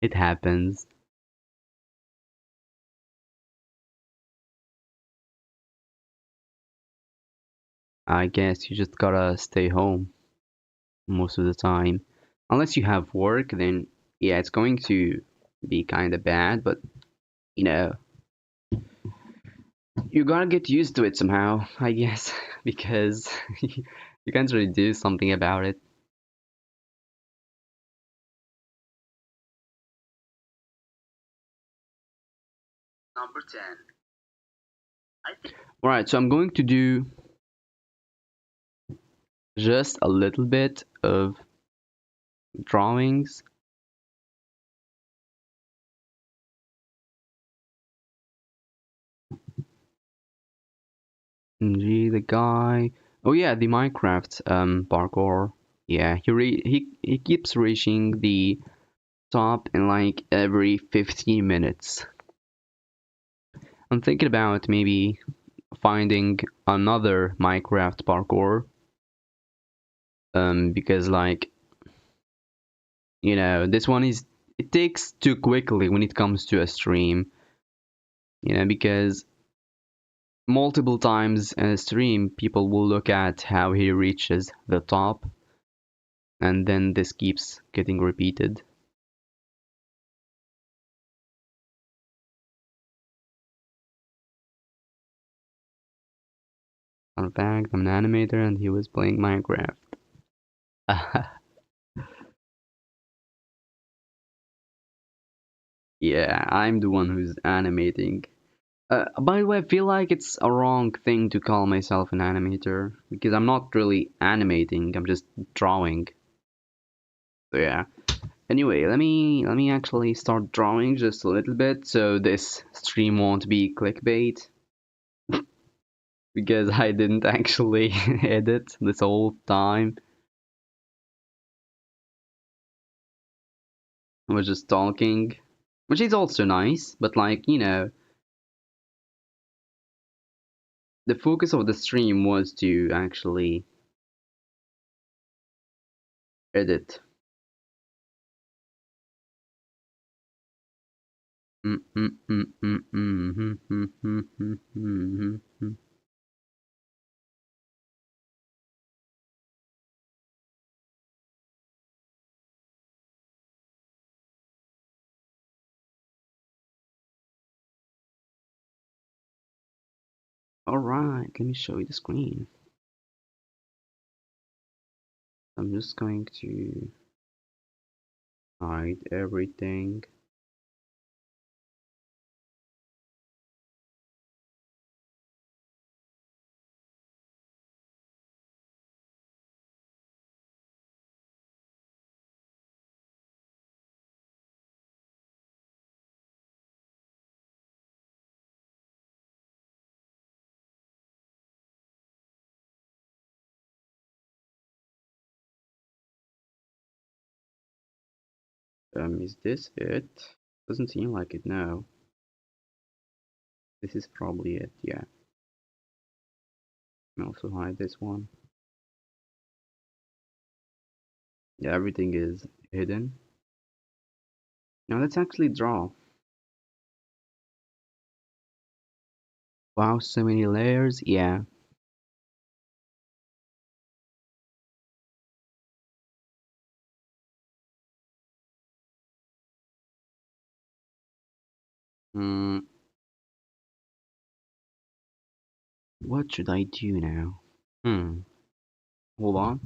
It happens. I guess you just gotta stay home most of the time. Unless you have work, then yeah, it's going to be kind of bad, but you know, you gotta get used to it somehow, I guess, because you can't really do something about it. Number 10. Alright, so I'm going to do just a little bit of drawings. G the guy. Oh yeah, the Minecraft parkour. Yeah, he keeps reaching the top in like every 15 minutes. I'm thinking about maybe finding another Minecraft parkour. Because like this one is it takes too quickly when it comes to a stream. Because multiple times in a stream, people will look at how he reaches the top, and then this keeps getting repeated. Fun fact, I'm an animator and he was playing Minecraft. Yeah, I'm the one who's animating. By the way, I feel like it's a wrong thing to call myself an animator because I'm not really animating, I'm just drawing. So yeah. Anyway, let me actually start drawing just a little bit so this stream won't be clickbait because I didn't actually edit this whole time. I was just talking, which is also nice, but like, the focus of the stream was to actually edit. Alright, let me show you the screen. I'm just going to hide everything. Is this it? Doesn't seem like it now. This is probably it, yeah. Can also hide this one. Yeah, everything is hidden. Now let's actually draw. Wow, so many layers, yeah. Hmm, what should I do now? Hold on.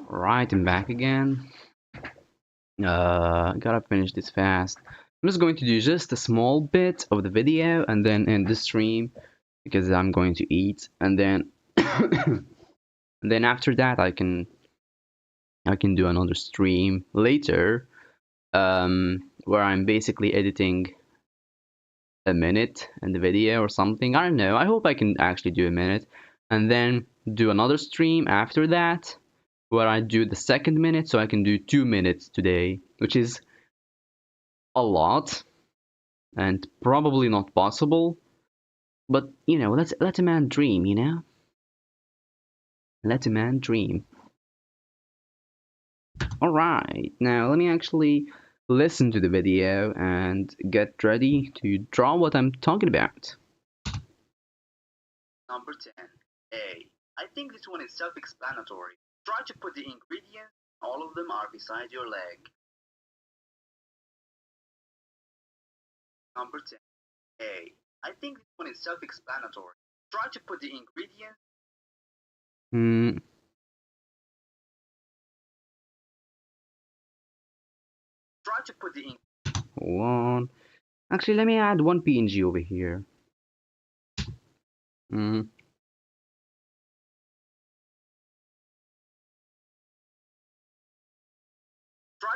Right, I'm back again. Gotta finish this fast. I'm just going to do just a small bit of the video and then end the stream because I'm going to eat, and then and then after that I can do another stream later, where I'm basically editing a minute in the video or something. I don't know. I hope I can actually do a minute, and then do another stream after that where I do the second minute, so I can do 2 minutes today, which is a lot and probably not possible. But let a man dream. Let a man dream. All right, now let me actually listen to the video and get ready to draw what I'm talking about. Number 10. A. I think this one is self-explanatory. Try to put the ingredients. All of them are beside your leg. Number 10. A. I think this one is self-explanatory. Try to put the ingredients. Try to put the Hold on. Actually, let me add one PNG over here. Try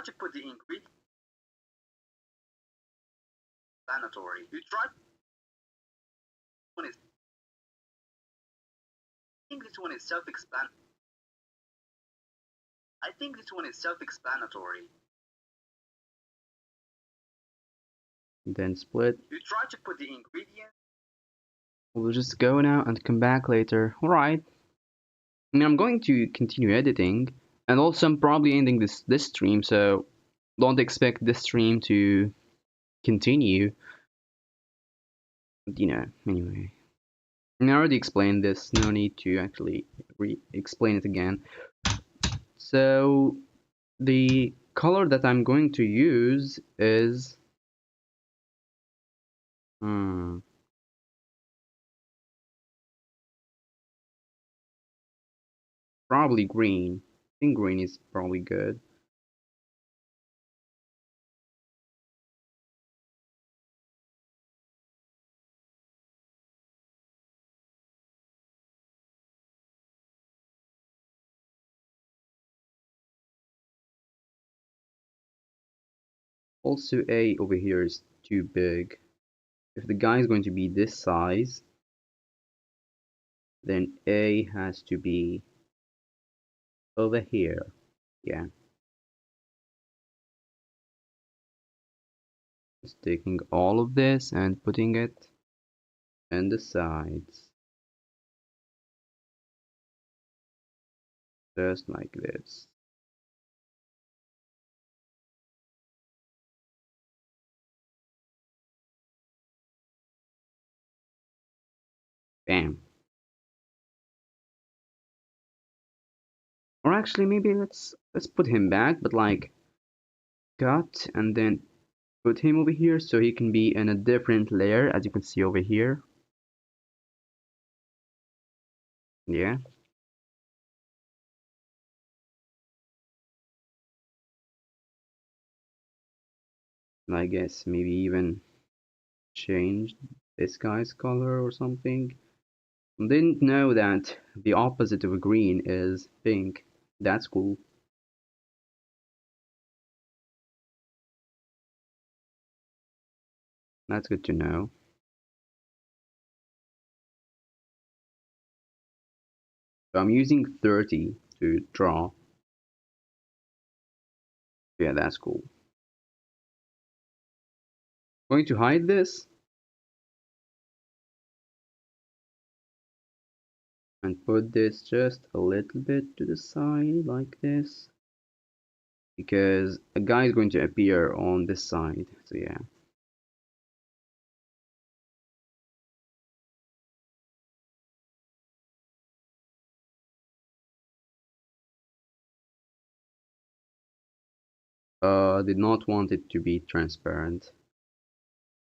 to put the ingredients. Explanatory. You try. One is. I think this one is self-explanatory. I think this one is self-explanatory. Then split. You try to put the ingredients. We'll just go now and come back later. Alright. I mean, I'm going to continue editing, and also I'm probably ending this stream, so don't expect this stream to continue. Anyway. I already explained this, no need to actually re-explain it again. So, the color that I'm going to use is probably green. I think green is probably good. Also, A over here is too big. If the guy is going to be this size, then A has to be over here. Yeah. Just taking all of this and putting it in the sides. Just like this. Bam. Or actually, maybe let's put him back, but like cut and then put him over here so he can be in a different layer, as you can see over here. Yeah. And I guess maybe even change this guy's color or something. Didn't know that the opposite of green is pink. That's cool. That's good to know. So I'm using 30 to draw. Yeah, that's cool. Going to hide this and put this just a little bit to the side like this, because a guy is going to appear on this side. So yeah. Did not want it to be transparent.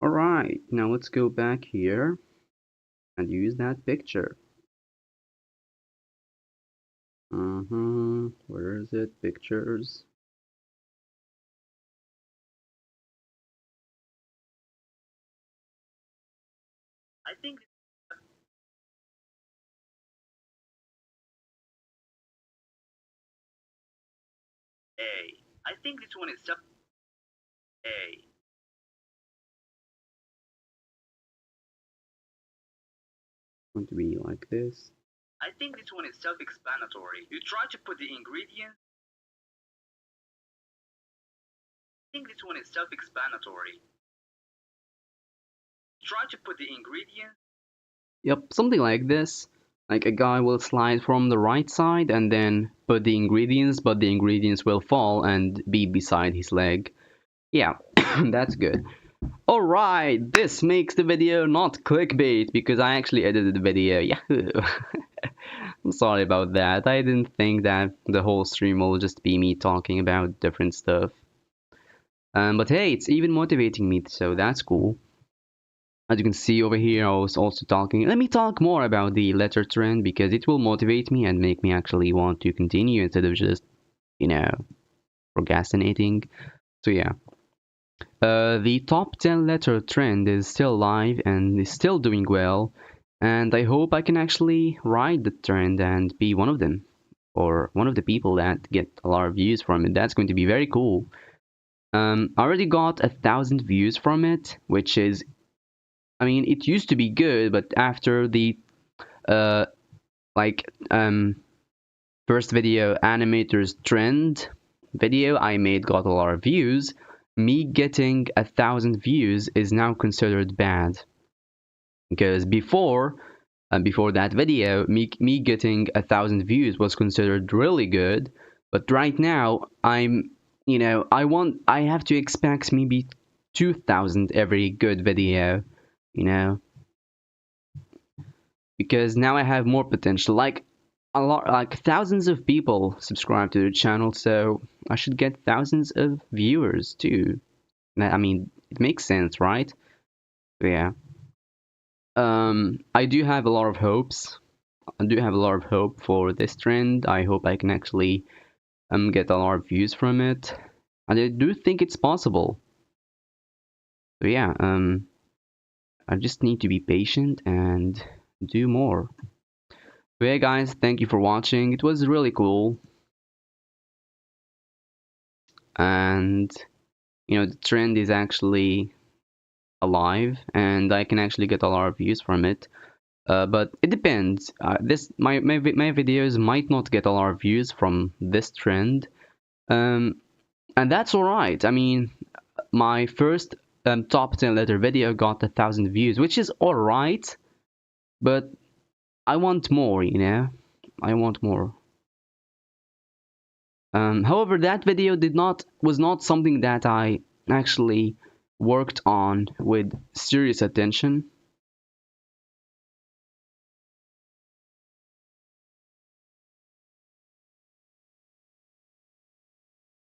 Alright, now let's go back here and use that picture. Where is it? Pictures. I think A. I think this one is self A. Going to be like this. I think this one is self-explanatory. You try to put the ingredients. I think this one is self-explanatory. Try to put the ingredients. Yep, something like this. Like a guy will slide from the right side and then put the ingredients, but the ingredients will fall and be beside his leg. Yeah, that's good. Alright, this makes the video not clickbait because I actually edited the video. Yahoo! I'm sorry about that. I didn't think that the whole stream will just be me talking about different stuff. But hey, it's even motivating me, so that's cool. As you can see over here, I was also talking. Let me talk more about the letter trend because it will motivate me and make me actually want to continue instead of just, you know, procrastinating. So yeah. The top 10 letter trend is still live and is still doing well, and I hope I can actually ride the trend and be one of them, or one of the people that get a lot of views from it. That's going to be very cool. I already got 1,000 views from it, which is, I mean, it used to be good, but after the uh, like first video animators trend video I made got a lot of views, me getting 1,000 views is now considered bad. Because before that video, me getting 1,000 views was considered really good, but right now I'm, you know, I have to expect maybe 2,000 every good video, you know, because now I have more potential. Like a lot, like thousands of people subscribe to the channel, so I should get thousands of viewers too. I mean, it makes sense, right? Yeah. I do have a lot of hopes. I do have a lot of hope for this trend. I hope I can actually get a lot of views from it, and I do think it's possible. So yeah, I just need to be patient and do more. So yeah, guys, thank you for watching. It was really cool, and you know the trend is actually alive, and I can actually get a lot of views from it. But it depends. My videos might not get a lot of views from this trend, and that's alright. I mean, my first top 10 letter video got 1,000 views, which is alright, but I want more, you know? I want more. However, that video was not something that I actually worked on with serious attention.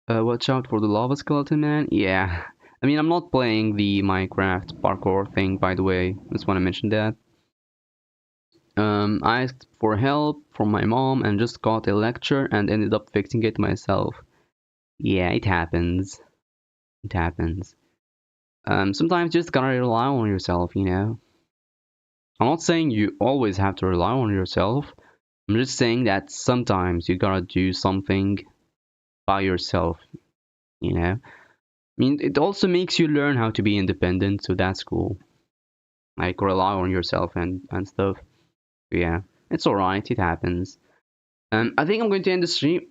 Watch out for the lava skeleton man. Yeah. I mean, I'm not playing the Minecraft parkour thing, by the way. Just want to mention that. I asked for help from my mom and just got a lecture and ended up fixing it myself. Yeah, it happens. It happens. Sometimes you just gotta rely on yourself, you know? I'm not saying you always have to rely on yourself. I'm just saying that sometimes you gotta do something by yourself, you know? I mean, it also makes you learn how to be independent, so that's cool. Like, rely on yourself and stuff. Yeah, it's alright, it happens. I think I'm going to end the stream.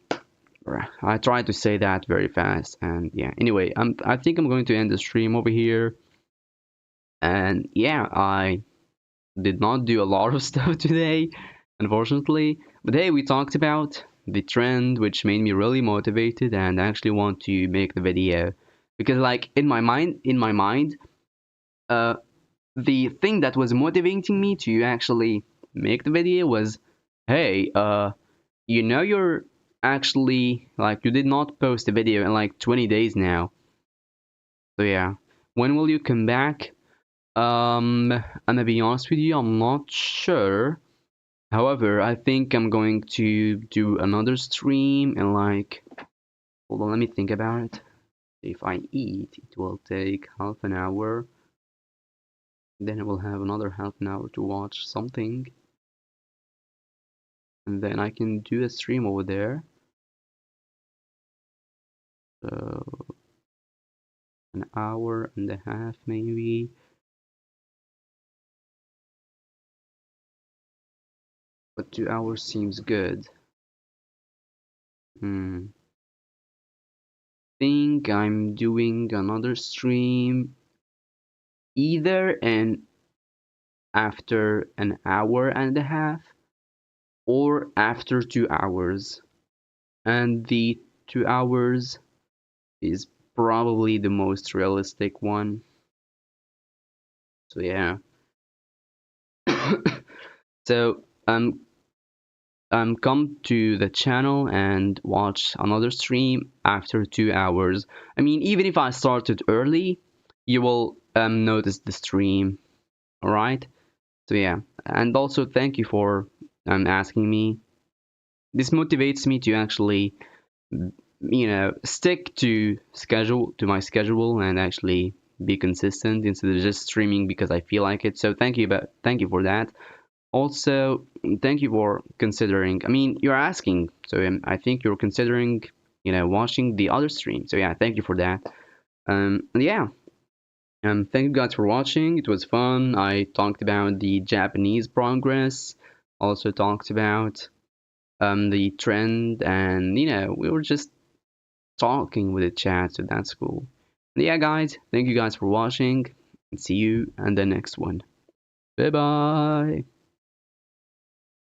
I tried to say that very fast, and yeah. Anyway, I think I'm going to end the stream over here. And yeah, I did not do a lot of stuff today, unfortunately. But hey, we talked about the trend, which made me really motivated and actually want to make the video. Because like in my mind, the thing that was motivating me to actually make the video was, hey, you know you're actually like you did not post a video in like 20 days now. So yeah, when will you come back? I'm gonna be honest with you, I'm not sure. However, I think I'm going to do another stream and like, hold on, let me think about it. If I eat, it will take half an hour. Then I will have another half an hour to watch something, and then I can do a stream over there. So an hour and a half maybe. But 2 hours seems good. Hmm. Think I'm doing another stream either in after an hour and a half or after 2 hours. And the 2 hours is probably the most realistic one. So yeah. So come to the channel and watch another stream after 2 hours. I mean, even if I started early, you will notice the stream. All right. So yeah, and also thank you for asking me. This motivates me to actually, stick to my schedule and actually be consistent instead of just streaming because I feel like it. So thank you for that. Also, thank you for considering. I mean, you're asking, so I think you're considering, watching the other stream. So yeah, thank you for that. And yeah, thank you guys for watching. It was fun. I talked about the Japanese progress. Also talked about the trend, and we were just talking with the chat, so that's cool. And yeah, guys, thank you guys for watching, and see you in the next one. Bye bye.